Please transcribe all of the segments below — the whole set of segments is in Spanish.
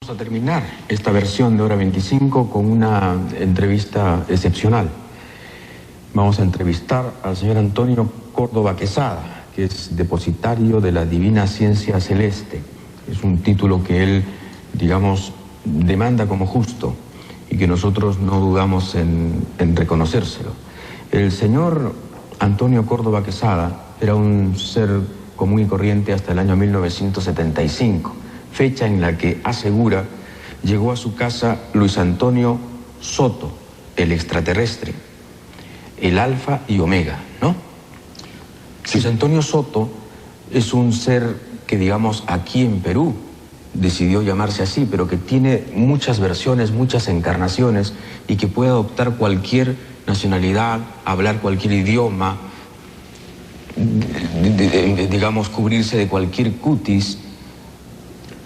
Vamos a terminar esta versión de Hora 25 con una entrevista excepcional. Vamos a entrevistar al señor Antonio Córdoba Quesada, que es depositario de la Divina Ciencia Celeste. Es un título que él, digamos, demanda como justo y que nosotros no dudamos en reconocérselo. El señor Antonio Córdoba Quesada era un ser común y corriente hasta el año 1975, fecha en la que, asegura, llegó a su casa Luis Antonio Soto, el extraterrestre, el alfa y omega, ¿no? Sí. Luis Antonio Soto es un ser que, digamos, aquí en Perú decidió llamarse así, pero que tiene muchas versiones, muchas encarnaciones y que puede adoptar cualquier nacionalidad, hablar cualquier idioma, digamos, cubrirse de cualquier cutis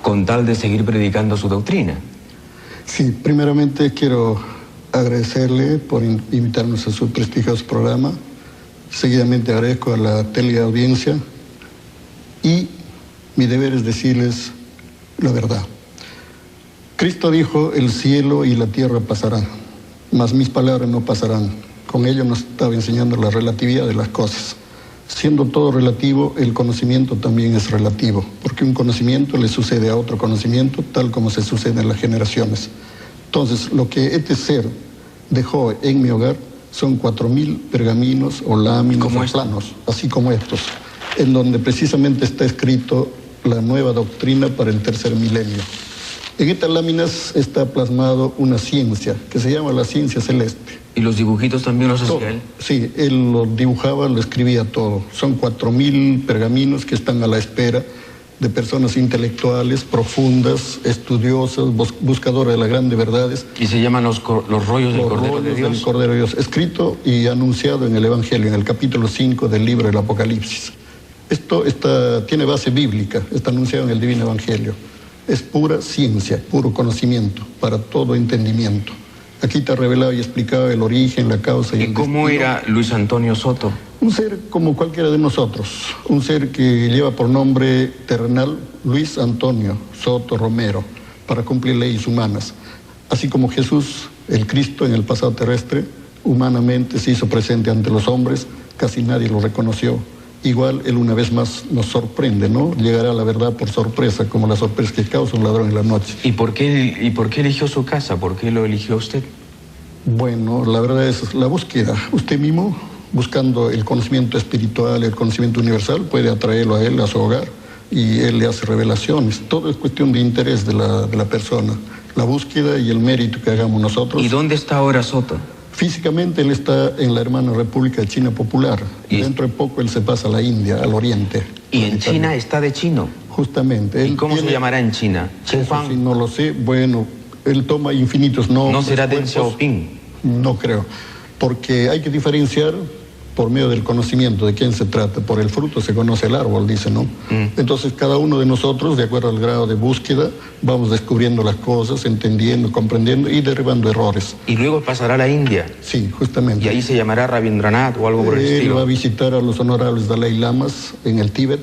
con tal de seguir predicando su doctrina. Sí, primeramente quiero agradecerle por invitarnos a su prestigioso programa. Seguidamente agradezco a la teleaudiencia y mi deber es decirles la verdad. Cristo dijo, el cielo y la tierra pasarán, mas mis palabras no pasarán. Con ello nos estaba enseñando la relatividad de las cosas. Siendo todo relativo, el conocimiento también es relativo, porque un conocimiento le sucede a otro conocimiento, tal como se sucede en las generaciones. Entonces, lo que este ser dejó en mi hogar son 4.000 pergaminos o láminas o planos, así como estos, en donde precisamente está escrito la nueva doctrina para el tercer milenio. En estas láminas está plasmado una ciencia que se llama la ciencia celeste. ¿Y los dibujitos también los hacía él? Sí, él lo dibujaba, lo escribía todo. Son 4.000 pergaminos que están a la espera de personas intelectuales, profundas, estudiosas, buscadoras de las grandes verdades. ¿Y se llaman los rollos del Cordero de Dios? Del Cordero de Dios, escrito y anunciado en el Evangelio, en el capítulo 5 del libro del Apocalipsis. Esto tiene base bíblica, está anunciado en el Divino Evangelio. Es pura ciencia, puro conocimiento, para todo entendimiento. Aquí te revelaba y explicaba el origen, la causa y el destino. ¿Y cómo era Luis Antonio Soto? Un ser como cualquiera de nosotros, un ser que lleva por nombre terrenal Luis Antonio Soto Romero, para cumplir leyes humanas. Así como Jesús, el Cristo en el pasado terrestre, humanamente se hizo presente ante los hombres, casi nadie lo reconoció. Igual él una vez más nos sorprende, ¿no? Llegará a la verdad por sorpresa, como la sorpresa que causa un ladrón en la noche. ¿Y por qué eligió su casa? ¿Por qué lo eligió usted? Bueno, la verdad es la búsqueda. Usted mismo, buscando el conocimiento espiritual, el conocimiento universal, puede atraerlo a él, a su hogar, y él le hace revelaciones. Todo es cuestión de interés de la persona. La búsqueda y el mérito que hagamos nosotros. ¿Y dónde está ahora Soto? Físicamente él está en la hermana República de China Popular. Y dentro de poco él se pasa a la India, al oriente. ¿Y en China está de chino? Justamente. ¿Y cómo se llamará en China? Eso sí, no lo sé. Bueno, él toma infinitos nombres. ¿No será Deng Xiaoping? No creo. Porque hay que diferenciar por medio del conocimiento de quién se trata. Por el fruto se conoce el árbol, dice, ¿no? Entonces cada uno de nosotros, de acuerdo al grado de búsqueda, vamos descubriendo las cosas, entendiendo, comprendiendo y derribando errores. ¿Y luego pasará a la India? Sí, justamente. ¿Y ahí se llamará Rabindranath o algo por el estilo? Él va a visitar a los honorables Dalai Lamas en el Tíbet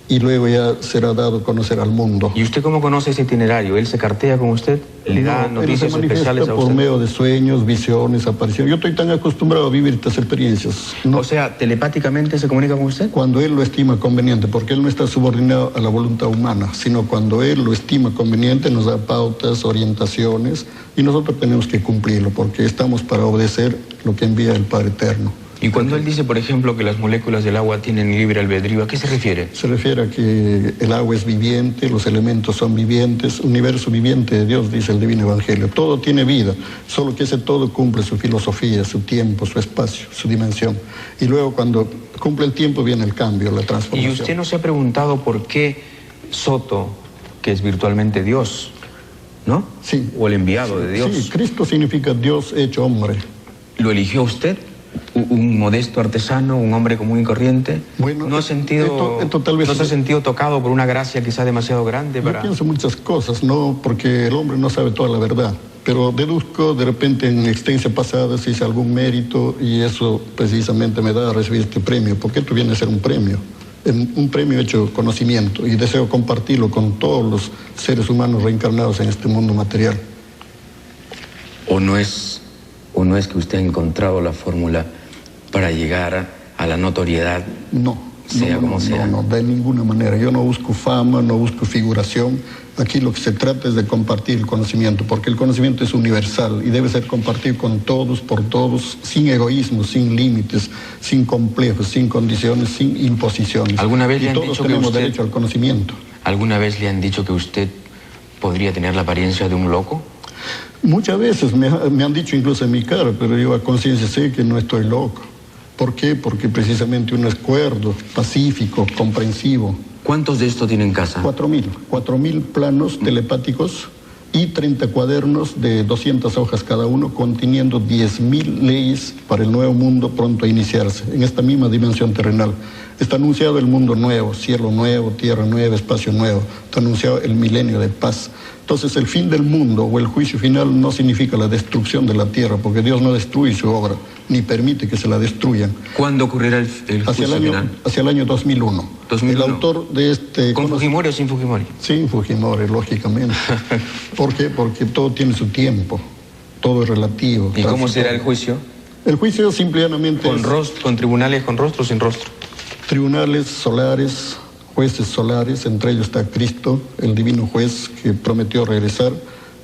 y luego ya será dado a conocer al mundo. ¿Y usted cómo conoce ese itinerario? ¿Él se cartea con usted? ¿Le da noticias especiales a usted? Por medio de sueños, visiones, apariciones. Yo estoy tan acostumbrado a vivir estas experiencias. ¿No? O sea, ¿telepáticamente se comunica con usted? Cuando él lo estima conveniente, porque él no está subordinado a la voluntad humana, sino cuando él lo estima conveniente, nos da pautas, orientaciones, y nosotros tenemos que cumplirlo, porque estamos para obedecer lo que envía el Padre Eterno. Y cuando él dice, por ejemplo, que las moléculas del agua tienen libre albedrío, ¿a qué se refiere? Se refiere a que el agua es viviente, los elementos son vivientes, universo viviente de Dios, dice el Divino Evangelio. Todo tiene vida, solo que ese todo cumple su filosofía, su tiempo, su espacio, su dimensión. Y luego cuando cumple el tiempo viene el cambio, la transformación. ¿Y usted no se ha preguntado por qué Soto, que es virtualmente Dios, ¿no? Sí. O el enviado de Dios. Sí, Cristo significa Dios hecho hombre. ¿Lo eligió usted? ¿Un modesto artesano, un hombre común y corriente? Bueno, ¿No ha sentido, esto tal vez ¿no se ha sentido tocado por una gracia quizá demasiado grande para...? Yo pienso muchas cosas, ¿no? Porque el hombre no sabe toda la verdad. Pero deduzco, de repente, en existencia pasada, si hice algún mérito y eso precisamente me da a recibir este premio. ¿Por qué esto viene a ser un premio? un premio hecho conocimiento, y deseo compartirlo con todos los seres humanos reencarnados en este mundo material. ¿O no es que usted ha encontrado la fórmula para llegar a la notoriedad? No. Sea como sea. No, de ninguna manera. Yo no busco fama, no busco figuración. Aquí lo que se trata es de compartir el conocimiento, porque el conocimiento es universal y debe ser compartido con todos, por todos, sin egoísmo, sin límites, sin complejos, sin condiciones, sin imposiciones. ¿Alguna vez le han todos dicho que tenemos usted, derecho al conocimiento? ¿Alguna vez le han dicho que usted podría tener la apariencia de un loco? Muchas veces me han dicho incluso en mi cara, pero yo a conciencia sé que no estoy loco. ¿Por qué? Porque precisamente uno es cuerdo, pacífico, comprensivo. ¿Cuántos de estos tiene en casa? 4.000 planos telepáticos y 30 cuadernos de 200 hojas cada uno, conteniendo 10.000 leyes para el nuevo mundo pronto a iniciarse, en esta misma dimensión terrenal. Está anunciado el mundo nuevo, cielo nuevo, tierra nueva, espacio nuevo. Está anunciado el milenio de paz. Entonces el fin del mundo o el juicio final no significa la destrucción de la tierra, porque Dios no destruye su obra, ni permite que se la destruyan. ¿Cuándo ocurrirá el juicio final? Hacia el año 2001. 2001. El autor de este... ¿Con Fujimori o sin Fujimori? Sin Fujimori, lógicamente. ¿Por qué? Porque todo tiene su tiempo, todo es relativo. ¿Y cómo será el juicio? El juicio simplemente ¿Con tribunales con rostro o sin rostro? Tribunales solares, jueces solares, entre ellos está Cristo, el divino juez que prometió regresar,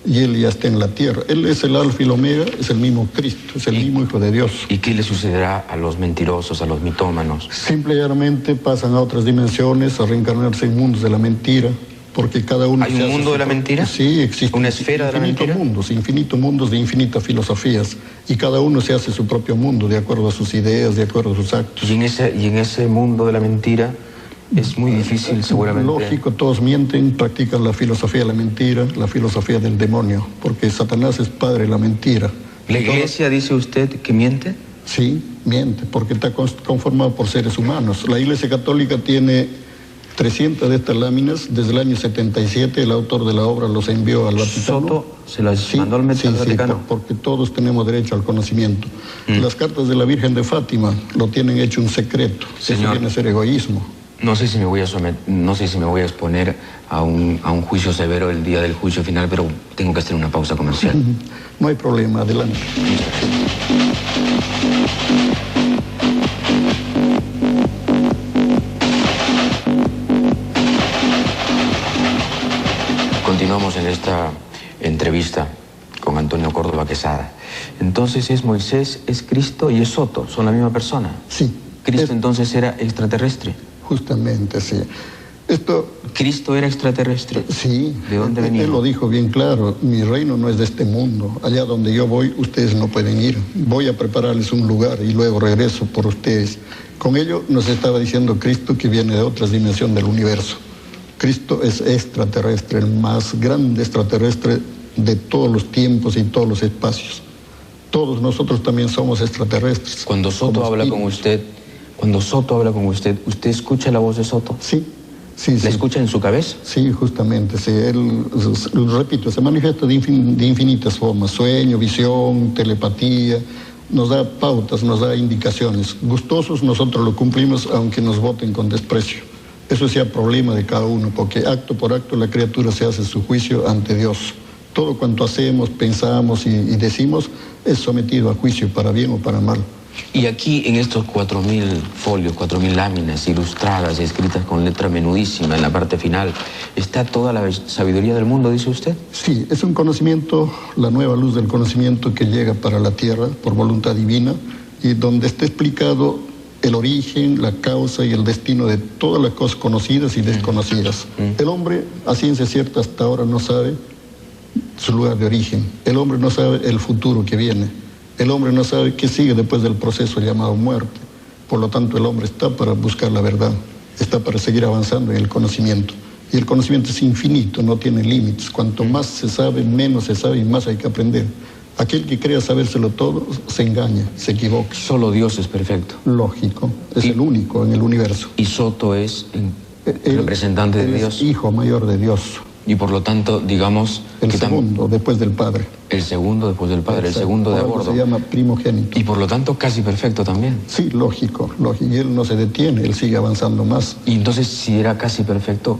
y Él ya está en la tierra. Él es el alfa y el omega, es el mismo Cristo, es el mismo Hijo de Dios. ¿Y qué le sucederá a los mentirosos, a los mitómanos? Simplemente pasan a otras dimensiones, a reencarnarse en mundos de la mentira, porque cada uno... ¿Hay un mundo de la mentira? Sí, existe. ¿Una esfera de la mentira? Infinitos mundos de infinitas filosofías, y cada uno se hace su propio mundo, de acuerdo a sus ideas, de acuerdo a sus actos. Y en ese mundo de la mentira es muy difícil, seguramente. Lógico, todos mienten, practican la filosofía de la mentira, la filosofía del demonio, porque Satanás es padre de la mentira. ¿La iglesia dice usted que miente? Sí, miente, porque está conformado por seres humanos. La Iglesia Católica tiene 300 de estas láminas. Desde el año 77 el autor de la obra los envió al Vaticano. ¿Soto se las mandó al Vaticano? Sí, porque todos tenemos derecho al conocimiento. Las cartas de la Virgen de Fátima lo tienen hecho un secreto. Señor, eso viene a ser egoísmo. No sé si me voy a exponer a un juicio severo el día del juicio final, pero tengo que hacer una pausa comercial. No hay problema, adelante. Continuamos en esta entrevista con Antonio Córdoba Quesada. Entonces es Moisés, es Cristo y es Soto, son la misma persona. Sí. ¿Cristo entonces era extraterrestre? Justamente, sí. ¿Cristo era extraterrestre? Sí. ¿De dónde venía? Él lo dijo bien claro, mi reino no es de este mundo. Allá donde yo voy, ustedes no pueden ir. Voy a prepararles un lugar y luego regreso por ustedes. Con ello nos estaba diciendo Cristo que viene de otra dimensión del universo. Cristo es extraterrestre, el más grande extraterrestre de todos los tiempos y todos los espacios. Todos nosotros también somos extraterrestres. Cuando Soto habla con usted, ¿usted escucha la voz de Soto? Sí. ¿La escucha en su cabeza? Sí, justamente, sí. Él, repito, se manifiesta de infinitas formas: sueño, visión, telepatía, nos da pautas, nos da indicaciones. Gustosos nosotros lo cumplimos aunque nos voten con desprecio. Eso sea problema de cada uno, porque acto por acto la criatura se hace su juicio ante Dios. Todo cuanto hacemos, pensamos y decimos es sometido a juicio para bien o para mal. Y aquí en estos 4.000 folios, 4.000 láminas ilustradas y escritas con letra menudísima en la parte final, ¿está toda la sabiduría del mundo, dice usted? Sí, es un conocimiento, la nueva luz del conocimiento que llega para la tierra por voluntad divina, y donde está explicado el origen, la causa y el destino de todas las cosas conocidas y desconocidas. El hombre, a ciencia cierta, hasta ahora no sabe su lugar de origen. El hombre no sabe el futuro que viene. El hombre no sabe qué sigue después del proceso llamado muerte. Por lo tanto, el hombre está para buscar la verdad, está para seguir avanzando en el conocimiento. Y el conocimiento es infinito, no tiene límites. Cuanto más se sabe, menos se sabe y más hay que aprender. Aquel que crea sabérselo todo se engaña, se equivoca. Solo Dios es perfecto. Lógico, es el único en el universo. ¿Y Soto es el representante de Dios? Es hijo mayor de Dios. Y por lo tanto, digamos... El segundo, después del Padre. El segundo después del Padre, Exacto. El segundo de a bordo. Se llama primogénito. Y por lo tanto, casi perfecto también. Sí, lógico. Y él no se detiene, él sigue avanzando más. Y entonces, si era casi perfecto,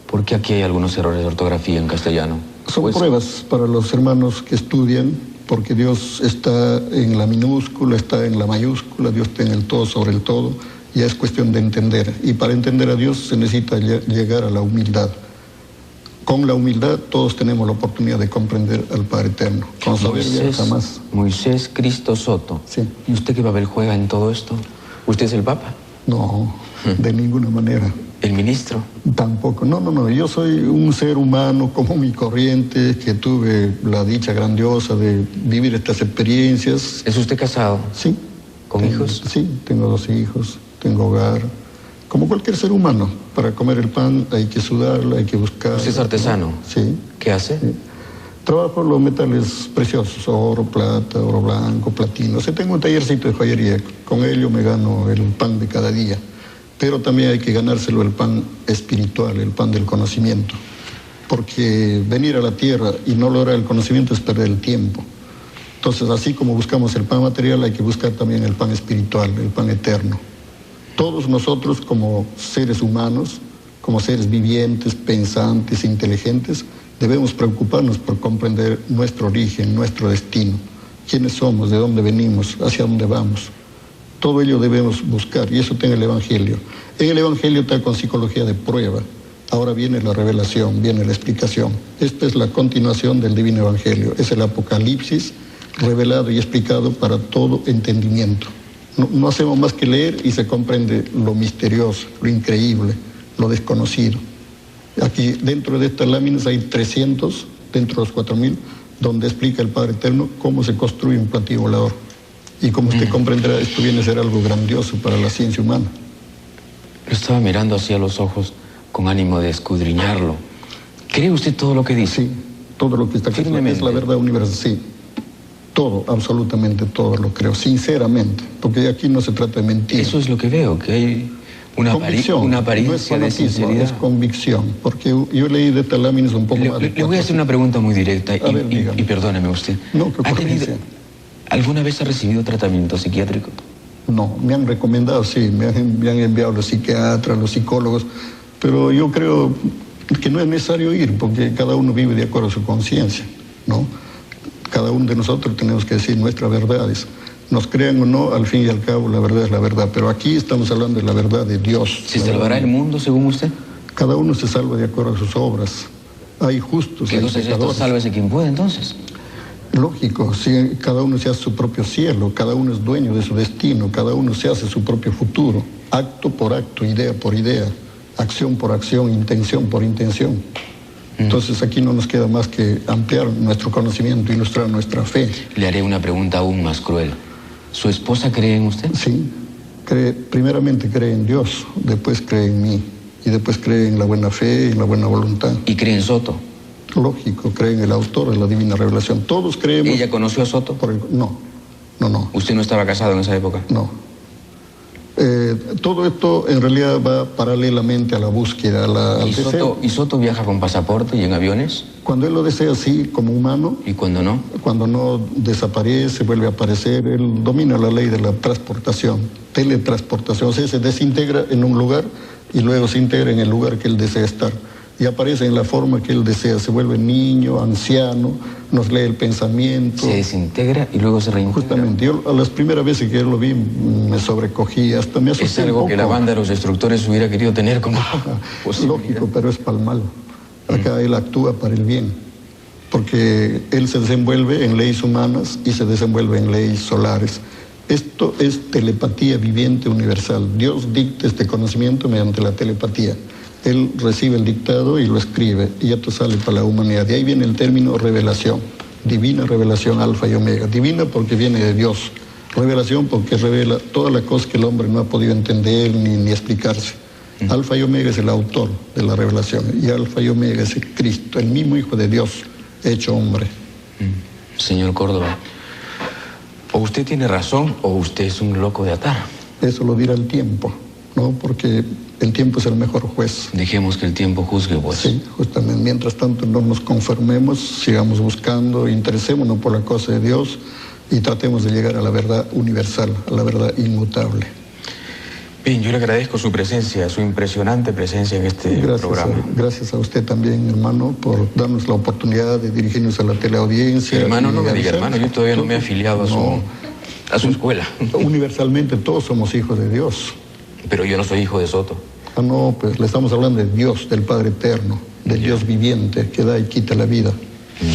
¿por qué aquí hay algunos errores de ortografía en castellano? Son pruebas para los hermanos que estudian, porque Dios está en la minúscula, está en la mayúscula, Dios está en el todo sobre el todo. Ya es cuestión de entender. Y para entender a Dios se necesita llegar a la humildad. Con la humildad todos tenemos la oportunidad de comprender al Padre Eterno. Con soberbia jamás. Moisés Cristo Soto. Sí. ¿Y usted qué papel juega en todo esto? ¿Usted es el Papa? No, de ninguna manera. ¿El ministro? Tampoco. No. Yo soy un ser humano común y corriente que tuve la dicha grandiosa de vivir estas experiencias. ¿Es usted casado? Sí. ¿Con hijos? Sí, tengo 2 hijos, tengo hogar. Como cualquier ser humano, para comer el pan hay que sudarla, hay que buscar. ¿Usted es artesano? Sí. ¿Qué hace? Sí. Trabajo los metales preciosos, oro, plata, oro blanco, platino. O sea, tengo un tallercito de joyería, con ello me gano el pan de cada día. Pero también hay que ganárselo el pan espiritual, el pan del conocimiento. Porque venir a la tierra y no lograr el conocimiento es perder el tiempo. Entonces, así como buscamos el pan material, hay que buscar también el pan espiritual, el pan eterno. Todos nosotros como seres humanos, como seres vivientes, pensantes, inteligentes, debemos preocuparnos por comprender nuestro origen, nuestro destino, quiénes somos, de dónde venimos, hacia dónde vamos. Todo ello debemos buscar y eso está en el Evangelio. En el Evangelio está con psicología de prueba. Ahora viene la revelación, viene la explicación. Esta es la continuación del Divino Evangelio. Es el Apocalipsis revelado y explicado para todo entendimiento. No hacemos más que leer y se comprende lo misterioso, lo increíble, lo desconocido. Aquí dentro de estas láminas hay 300, dentro de los 4000, donde explica el Padre Eterno cómo se construye un platillo volador. Y como usted comprenderá, esto viene a ser algo grandioso para la ciencia humana. Lo estaba mirando hacia los ojos con ánimo de escudriñarlo. ¿Cree usted todo lo que dice? Sí, todo lo que está aquí es la verdad universal, sí. Todo, absolutamente todo lo creo, sinceramente, porque aquí no se trata de mentir. Eso es lo que veo, que hay una apariencia no es de sinceridad. Es convicción, porque yo leí de estas láminas un poco más. Le voy a hacer una pregunta muy directa y perdóneme usted. No, ¿qué ocurrencia? ¿Alguna vez ha recibido tratamiento psiquiátrico? No, me han recomendado, sí, me han enviado los psiquiatras, los psicólogos, pero yo creo que no es necesario ir, porque cada uno vive de acuerdo a su conciencia, ¿no? Cada uno de nosotros tenemos que decir nuestras verdades. Nos crean o no, al fin y al cabo la verdad es la verdad. Pero aquí estamos hablando de la verdad de Dios. ¿Se salvará el mundo según usted? Cada uno se salva de acuerdo a sus obras. Hay justos, hay pecadores. Sálvese quien puede entonces. Lógico, si cada uno se hace su propio cielo, cada uno es dueño de su destino, cada uno se hace su propio futuro. Acto por acto, idea por idea, acción por acción, intención por intención. Entonces aquí no nos queda más que ampliar nuestro conocimiento, ilustrar nuestra fe. Le haré una pregunta aún más cruel. ¿Su esposa cree en usted? Sí, primeramente cree en Dios, después cree en mí, y después cree en la buena fe, en la buena voluntad. ¿Y cree en Soto? Lógico, cree en el autor de la Divina Revelación. Todos creemos... ¿Ella conoció a Soto? No. ¿Usted no estaba casado en esa época? No. Todo esto en realidad va paralelamente a la búsqueda, al deseo. ¿Y Soto viaja con pasaporte y en aviones? Cuando él lo desea, sí, como humano. ¿Y cuando no? Cuando no, desaparece, vuelve a aparecer. Él domina la ley de la transportación, teletransportación. O sea, se desintegra en un lugar y luego se integra en el lugar que él desea estar. Y aparece en la forma que él desea. Se vuelve niño, anciano, nos lee el pensamiento. Se desintegra y luego se reintegra. Justamente. Yo a las primeras veces que yo lo vi me sobrecogí, hasta me asusté. Es algo que la banda de los destructores hubiera querido tener como lógico, pero es para el mal. Acá él actúa para el bien. Porque él se desenvuelve en leyes humanas y se desenvuelve en leyes solares. Esto es telepatía viviente universal. Dios dicta este conocimiento mediante la telepatía. Él recibe el dictado y lo escribe, y esto sale para la humanidad. De ahí viene el término revelación, divina revelación, alfa y omega. Divina porque viene de Dios, revelación porque revela todas las cosas que el hombre no ha podido entender ni explicarse. Alfa y omega es el autor de la revelación, y alfa y omega es el Cristo, el mismo Hijo de Dios, hecho hombre. Señor Córdoba, o usted tiene razón o usted es un loco de atar. Eso lo dirá el tiempo, ¿no? Porque El tiempo es el mejor juez. Dejemos que el tiempo juzgue, pues. Sí, justamente. Mientras tanto no nos conformemos, sigamos buscando, interesémonos por la cosa de Dios y tratemos de llegar a la verdad universal, a la verdad inmutable. Bien, yo le agradezco su presencia, su impresionante presencia en este programa. Gracias a usted también, hermano, por darnos la oportunidad de dirigirnos a la teleaudiencia. Hermano, no me diga hermano, yo todavía no me he afiliado a su escuela. Universalmente todos somos hijos de Dios. Pero yo no soy hijo de Soto. Ah, no, pues le estamos hablando de Dios, del Padre Eterno, del Dios viviente que da y quita la vida.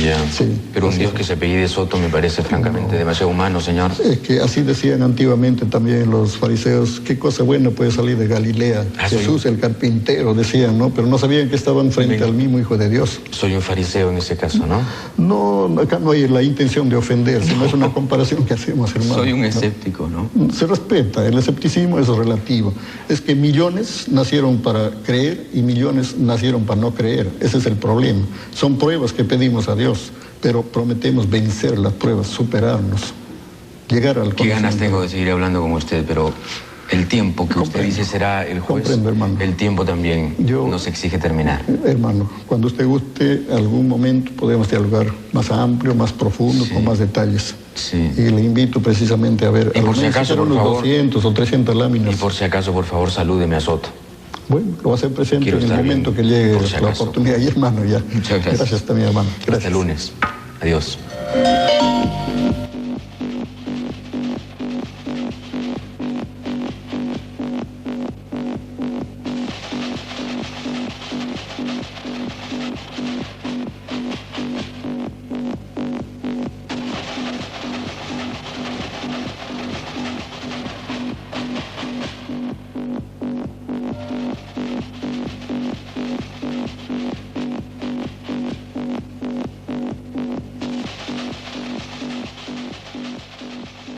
Ya, sí, pero un Dios que se apellide Soto me parece francamente demasiado humano, señor. Es que así decían antiguamente también los fariseos, qué cosa buena puede salir de Galilea. Jesús el carpintero, decían, ¿no? Pero no sabían que estaban frente al mismo Hijo de Dios. Soy un fariseo en ese caso, ¿no? No, acá no hay la intención de ofender, sino es una comparación que hacemos, hermano. Soy un escéptico, ¿no? Se respeta, el escepticismo es relativo. Es que millones nacieron para creer y millones nacieron para no creer. Ese es el problema. Son pruebas que pedimos a Dios, pero prometemos vencer las pruebas, superarnos, llegar al conocimiento. Qué ganas tengo de seguir hablando con usted, pero el tiempo que usted dice será el juez. Comprendo, hermano. El tiempo también nos exige terminar. Hermano, cuando usted guste, algún momento podemos dialogar más amplio, más profundo, con más detalles. Sí. Y le invito precisamente a ver, y por si acaso, por unos favor, 200 o 300 láminas. Y por si acaso, por favor, salúdeme a Soto. Bueno, lo va a hacer presente Quiero en el momento bien, que llegue si la oportunidad. Y hermano, ya. Muchas gracias. Gracias también, hermano. Gracias. Hasta el lunes. Adiós.